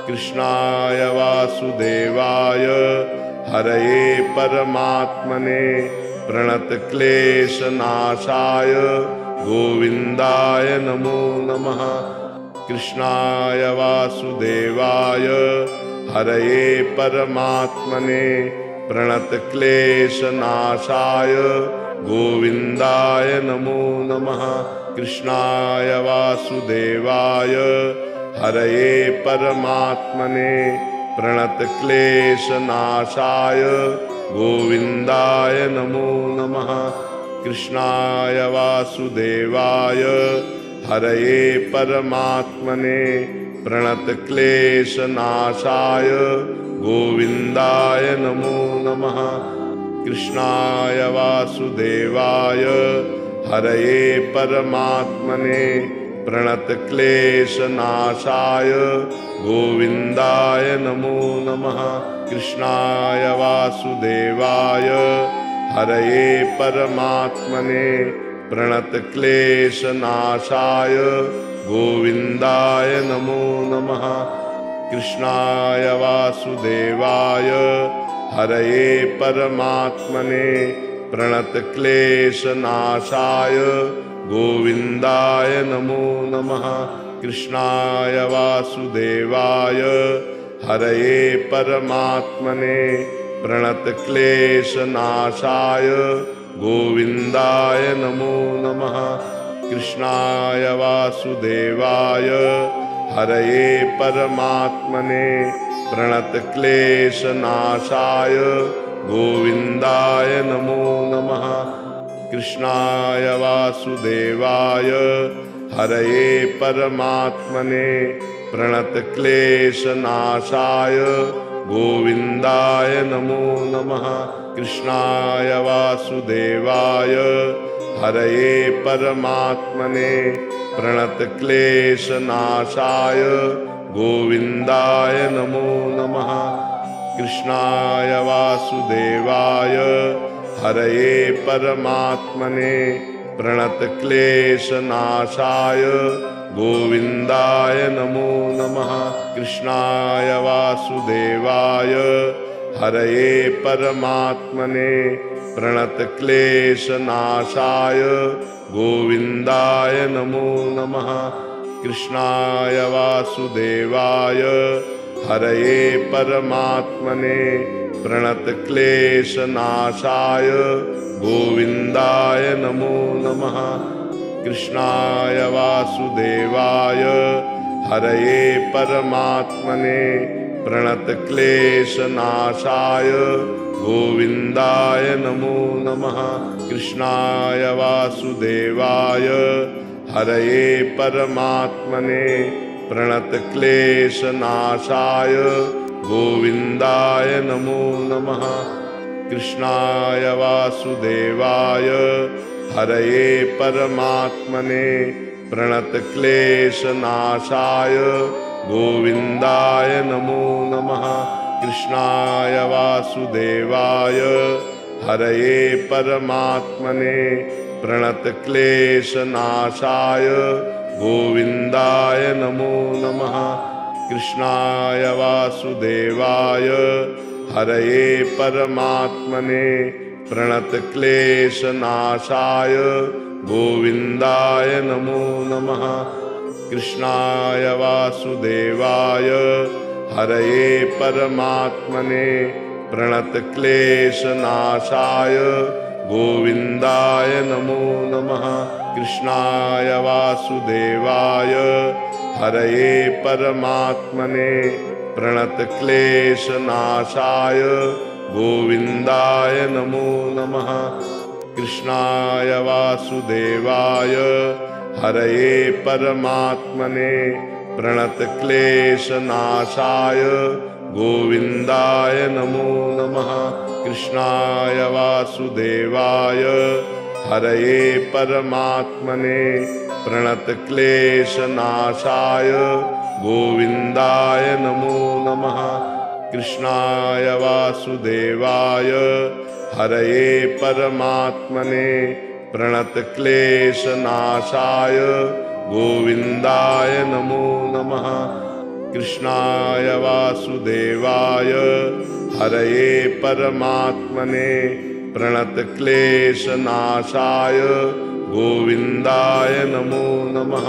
कृष्णाय वासुदेवाय हरये परमात्मने प्रणतक्लेशनाशाय गोविन्दाय नमो नमः। कृष्णाय वासुदेवाय हरये परमात्मने प्रणतक्लेशनाशाय गोविन्दाय नमो नमः। कृष्णाय वासुदेवाय हरये परमात्मने प्रणतक्लेशनाशाय गोविन्दाय नमो नमः। कृष्णाय वासुदेवाय हरये परमात्मने प्रणतक्लेशनाशाय गोविन्दाय नमो नमः। कृष्णाय वासुदेवाय हरये परमात्मने प्रणतक्लेशनाशाय गोविन्दाय नमो नमः। कृष्णाय वासुदेवाय हरये परमात्मने प्रणतक्लेशनाशाय गोविन्दाय नमो नमः। कृष्णाय वासुदेवाय हरये परमात्मने प्रणतक्लेशनाशाय गोविन्दाय नमो नमः। कृष्णाय वासुदेवाय हरये परमात्मने प्रणतक्लेशनाशाय गोविन्दाय नमो नमः। कृष्णाय वासुदेवाय हरये परमात्मने प्रणतक्लेशनाशाय गोविन्दाय नमो नमः। कृष्णाय वासुदेवाय हरये परमात्मने प्रणतक्लेशनाशाय गोविन्दाय नमो नमः। कृष्णाय वासुदेवाय हरये परमात्मने प्रणतक्लेशनाशाय गोविन्दाय नमो नमः। कृष्णाय वासुदेवाय हरये परमात्मने प्रणतक्लेशनाशाय गोविन्दाय नमो नमः। कृष्णाय वासुदेवाय हरये परमात्मने प्रणतक्लेशनाशाय गोविन्दाय नमो नमः। कृष्णाय वासुदेवाय हरये परमात्मने प्रणतक्लेशनाशाय गोविन्दाय नमो नमः। कृष्णाय वासुदेवाय हरये परमात्मने प्रणतक्लेशनाशाय गोविन्दाय नमो नमः। कृष्णाय वासुदेवाय हरये परमात्मने प्रणतक्लेशनाशाय गोविन्दाय नमो नमः। कृष्णाय वासुदेवाय हरये परमात्मने प्रणतक्लेशनाशाय गोविन्दाय नमो नमः। कृष्णाय वासुदेवाय हरये परमात्मने प्रणतक्लेशनाशाय गोविन्दाय नमो नमः। कृष्णाय वासुदेवाय हरये परमात्मने प्रणतक्लेशनाशाय गोविन्दाय नमो नमः। कृष्णाय वासुदेवाय हरये परमात्मने प्रणतक्लेशनाशाय गोविन्दाय नमो नमः। कृष्णाय वासुदेवाय हरये परमात्मने प्रणतक्लेशनाशाय गोविन्दाय नमो नमः। कृष्णाय वासुदेवाय हरये परमात्मने प्रणतक्लेशनाशाय गोविन्दाय नमो नमः। कृष्णाय वासुदेवाय हरये परमात्मने प्रणतक्लेशनाशाय गोविन्दाय नमो नमः। कृष्णाय वासुदेवाय हरये परमात्मने प्रणतक्लेशनाशाय गोविन्दाय नमो नमः। कृष्णाय वासुदेवाय हरये परमात्मने प्रणतक्लेशनाशाय गोविन्दाय नमो नमः।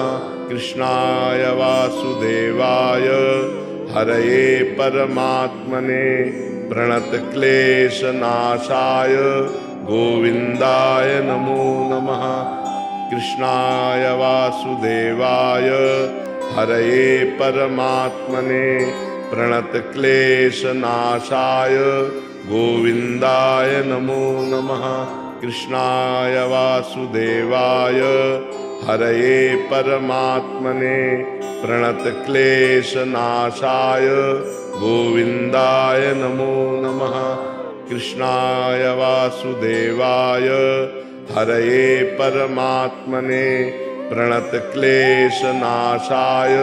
कृष्णाय वासुदेवाय हरये परमात्मने प्रणतक्लेशनाशाय गोविन्दाय नमो नमः। कृष्णाय वासुदेवाय हरये परमात्मने प्रणतक्लेशनाशाय गोविन्दाय नमो नमः। कृष्णाय वासुदेवाय हरये परमात्मने प्रणतक्लेशनाशाय गोविन्दाय नमो नमः। कृष्णाय वासुदेवाय हरये परमात्मने प्रणतक्लेशनाशाय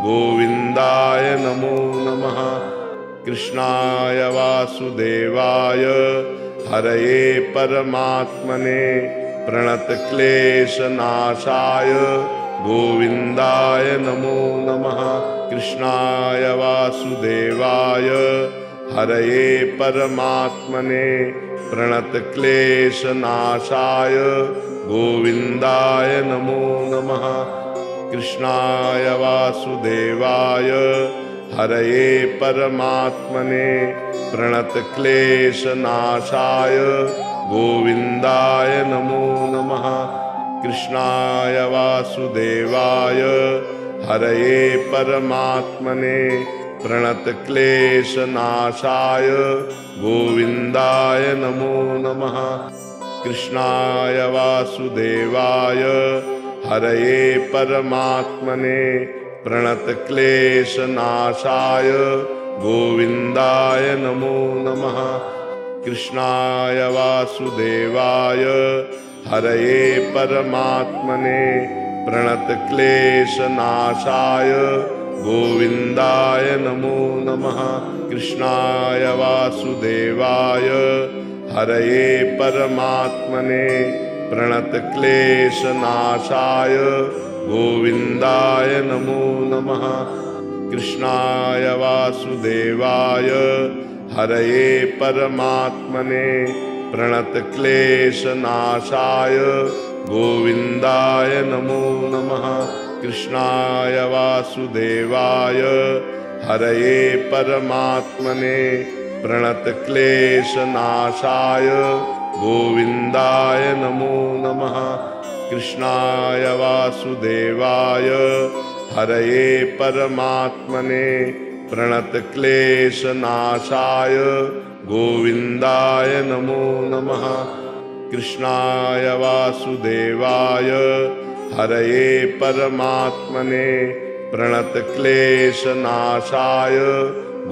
गोविन्दाय नमो नमः। कृष्णाय वासुदेवाय हरये परमात्मने प्रणतक्लेशनाशाय गोविन्दाय नमो नमः। कृष्णाय वासुदेवाय हरये परमात्मने प्रणतक्लेशनाशाय गोविन्दाय नमो नमः। कृष्णाय वासुदेवाय हरये परमात्मने प्रणतक्लेशनाशाय गोविन्दाय नमो नमः। कृष्णाय वासुदेवाय हरये परमात्मने प्रणतक्लेशनाशाय गोविन्दाय नमो नमः। कृष्णाय वासुदेवाय हरये परमात्मने प्रणतक्लेशनाशाय गोविन्दाय नमो नमः। कृष्णाय वासुदेवाय हरये परमात्मने प्रणतक्लेशनाशाय गोविन्दाय नमो नमः। कृष्णाय वासुदेवाय हरये परमात्मने प्रणतक्लेशनाशाय गोविन्दाय नमो नमः। कृष्णाय वासुदेवाय हरये परमात्मने प्रणतक्लेशनाशाय गोविन्दाय नमो नमः। कृष्णाय वासुदेवाय हरये परमात्मने प्रणतक्लेशनाशाय गोविन्दाय नमो नमः। कृष्णाय वासुदेवाय हरये परमात्मने प्रणतक्लेशनाशाय गोविन्दाय नमो नमः। कृष्णाय वासुदेवाय हरये परमात्मने प्रणतक्लेशनाशाय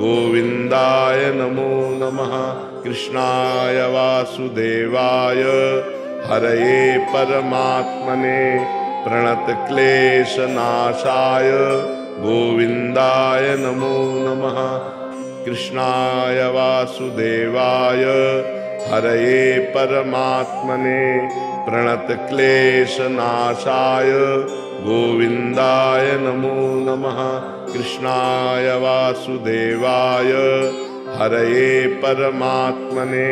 गोविन्दाय नमो नमः। कृष्णाय वासुदेवाय हरये परमात्मने प्रणतक्लेशनाशाय गोविन्दाय नमो नमः। कृष्णाय वासुदेवाय हरये परमात्मने प्रणतक्लेशनाशाय गोविन्दाय नमो नमः। कृष्णाय वासुदेवाय हरये परमात्मने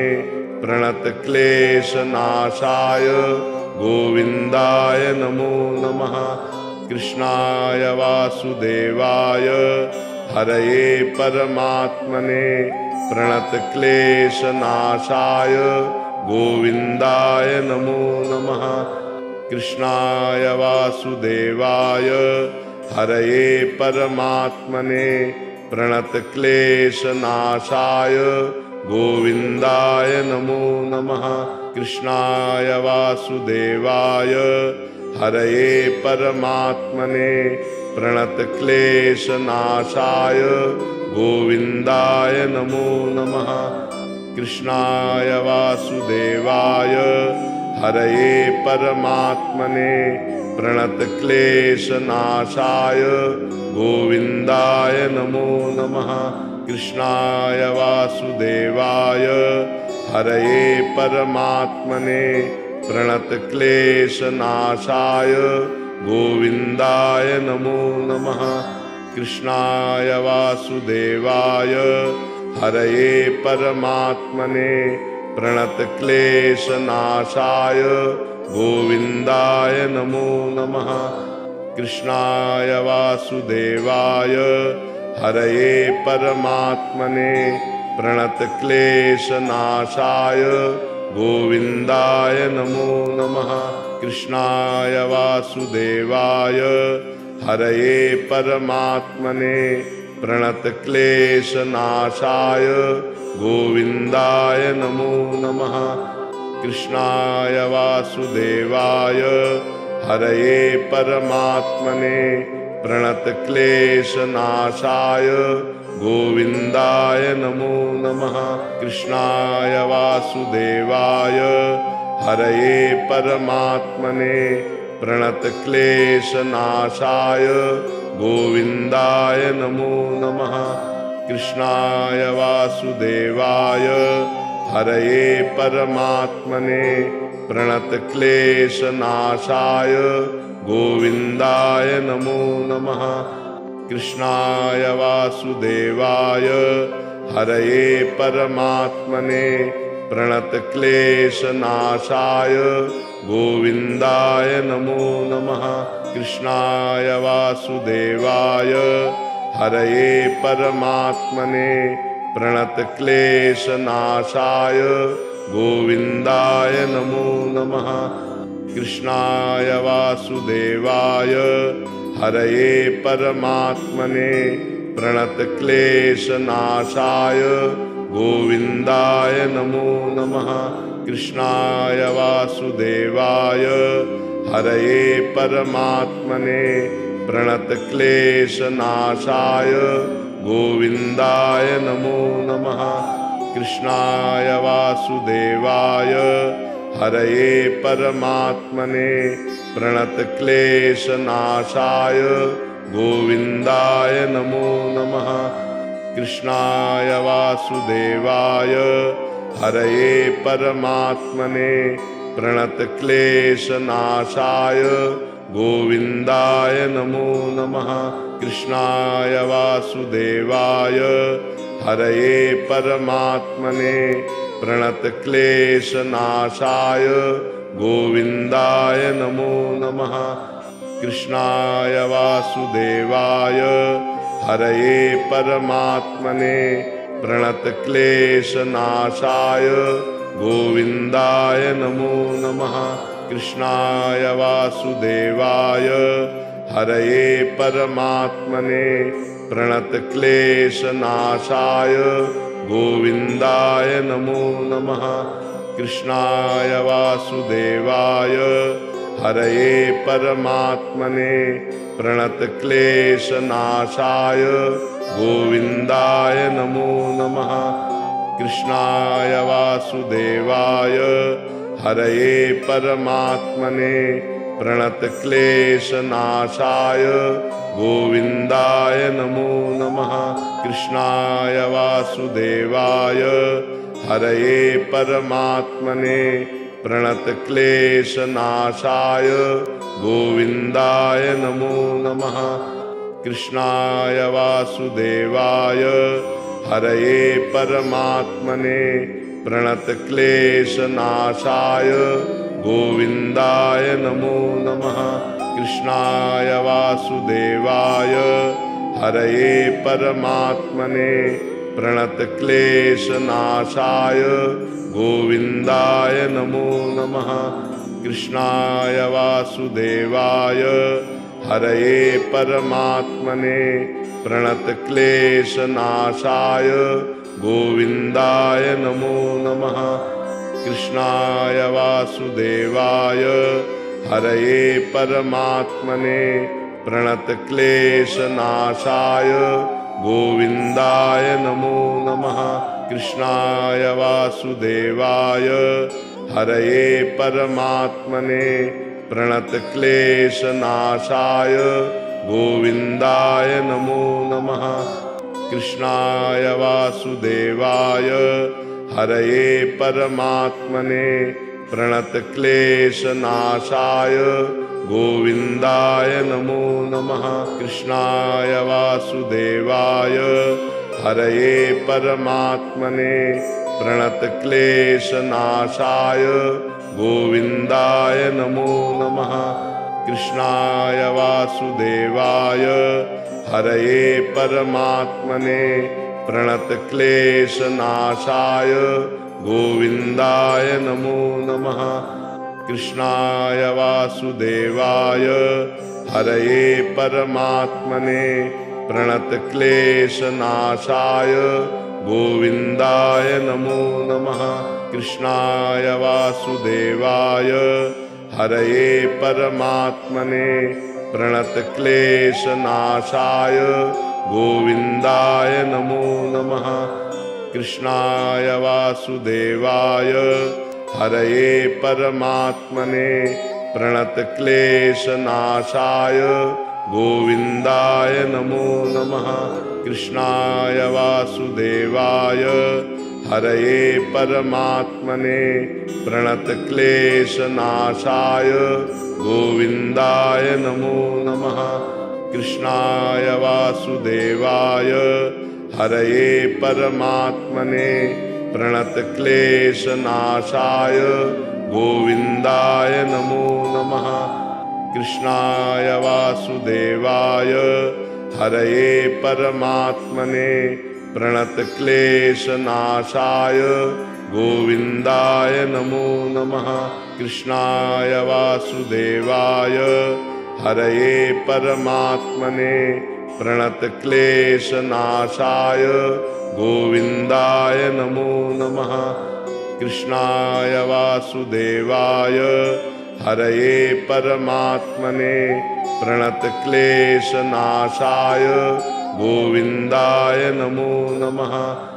प्रणतक्लेशनाशाय गोविन्दाय नमो नमः। कृष्णाय वासुदेवाय हरये परमात्मने प्रणतक्लेशनाशाय गोविन्दाय नमो नमः। कृष्णाय वासुदेवाय हरये परमात्मने प्रणतक्लेशनाशाय गोविन्दाय नमो नमः। कृष्णाय वासुदेवाय हरये परमात्मने प्रणतक्लेशनाशाय गोविन्दाय नमो नमः। कृष्णाय वासुदेवाय हरये परमात्मने प्रणतक्लेशनाशाय गोविन्दाय नमो नमः। कृष्णाय वासुदेवाय हरये परमात्मने प्रणतक्लेशनाशाय गोविन्दाय नमो नमः। कृष्णाय वासुदेवाय हरये परमात्मने प्रणतक्लेशनाशाय गोविन्दाय नमो नमः। कृष्णाय वासुदेवाय हरये परमात्मने प्रणतक्लेशनाशाय गोविन्दाय नमो नमः। कृष्णाय वासुदेवाय हरये परमात्मने प्रणतक्लेशनाशाय गोविन्दाय नमो नमः। कृष्णाय वासुदेवाय हरये परमात्मने प्रणतक्लेशनाशाय गोविन्दाय नमो नमः। कृष्णाय वासुदेवाय हरये परमात्मने प्रणतक्लेशनाशाय गोविन्दाय नमो नमः। कृष्णाय वासुदेवाय हरये परमात्मने प्रणतक्लेशनाशाय गोविन्दाय नमो नमः। कृष्णाय वासुदेवाय हरये परमात्मने प्रणतक्लेशनाशाय गोविन्दाय नमो नमः। कृष्णाय वासुदेवाय हरये परमात्मने प्रणतक्लेशनाशाय गोविन्दाय नमो नमः। कृष्णाय वासुदेवाय हरये परमात्मने प्रणतक्लेशनाशाय गोविन्दाय नमो नमः। कृष्णाय वासुदेवाय हरये परमात्मने प्रणतक्लेशनाशाय गोविन्दाय नमो नमः। कृष्णाय वासुदेवाय हरये परमात्मने प्रणतक्लेशनाशाय गोविन्दाय नमो नमः। कृष्णाय वासुदेवाय हरये परमात्मने प्रणतक्लेशनाशाय गोविन्दाय नमो नमः। कृष्णाय वासुदेवाय हरये परमात्मने प्रणतक्लेशनाशाय गोविन्दाय नमो नमः। कृष्णाय वासुदेवाय हरये परमात्मने प्रणतक्लेशनाशाय गोविन्दाय नमो नमः। कृष्णाय वासुदेवाय हरये परमात्मने प्रणतक्लेशनाशाय गोविन्दाय नमो नमः। कृष्णाय वासुदेवाय हरये परमात्मने प्रणतक्लेशनाशाय गोविन्दाय नमो नमः। कृष्णाय वासुदेवाय हरये परमात्मने प्रणतक्लेशनाशाय गोविन्दाय नमो नमः। कृष्णाय वासुदेवाय हरये परमात्मने प्रणतक्लेशनाशाय गोविन्दाय नमो नमः। कृष्णाय वासुदेवाय हरये परमात्मने प्रणतक्लेशनाशाय गोविन्दाय नमो नमः। कृष्णाय वासुदेवाय हरये परमात्मने प्रणतक्लेशनाशाय गोविन्दाय नमो नमः। कृष्णाय वासुदेवाय हरये परमात्मने प्रणतक्लेशनाशाय गोविन्दाय नमो नमः। कृष्णाय वासुदेवाय हरये परमात्मने प्रणतक्लेशनाशाय गोविन्दाय नमो नमः। कृष्णाय वासुदेवाय हरये परमात्मने प्रणतक्लेशनाशाय गोविन्दाय नमो नमः। कृष्णाय वासुदेवाय हरये परमात्मने प्रणतक्लेशनाशाय गोविन्दाय नमो नमः। कृष्णाय वासुदेवाय हरये परमात्मने प्रणतक्लेशनाशाय गोविन्दाय नमो नमः। कृष्णाय वासुदेवाय हरये परमात्मने प्रणतक्लेशनाशाय गोविन्दाय नमो नमः। कृष्णाय वासुदेवाय हरये परमात्मने प्रणतक्लेशनाशाय गोविन्दाय नमो नमः। कृष्णाय वासुदेवाय हरये परमात्मने प्रणतक्लेशनाशाय गोविन्दाय नमो नमः। कृष्णाय वासुदेवाय हरये परमात्मने प्रणतक्लेशनाशाय गोविन्दाय नमो नमः। कृष्णाय वासुदेवाय हरये परमात्मने प्रणतक्लेशनाशाय गोविन्दाय नमो नमः। कृष्णाय वासुदेवाय हरये परमात्मने प्रणतक्लेशनाशाय गोविन्दाय नमो नमः। कृष्णाय वासुदेवाय हरये परमात्मने प्रणतक्लेशनाशाय गोविन्दाय नमो नमः। कृष्णाय वासुदेवाय हरये परमात्मने प्रणतक्लेशनाशाय गोविन्दाय नमो नमः। कृष्णाय वासुदेवाय हरये परमात्मने प्रणतक्लेशनाशाय गोविन्दाय नमो नमः।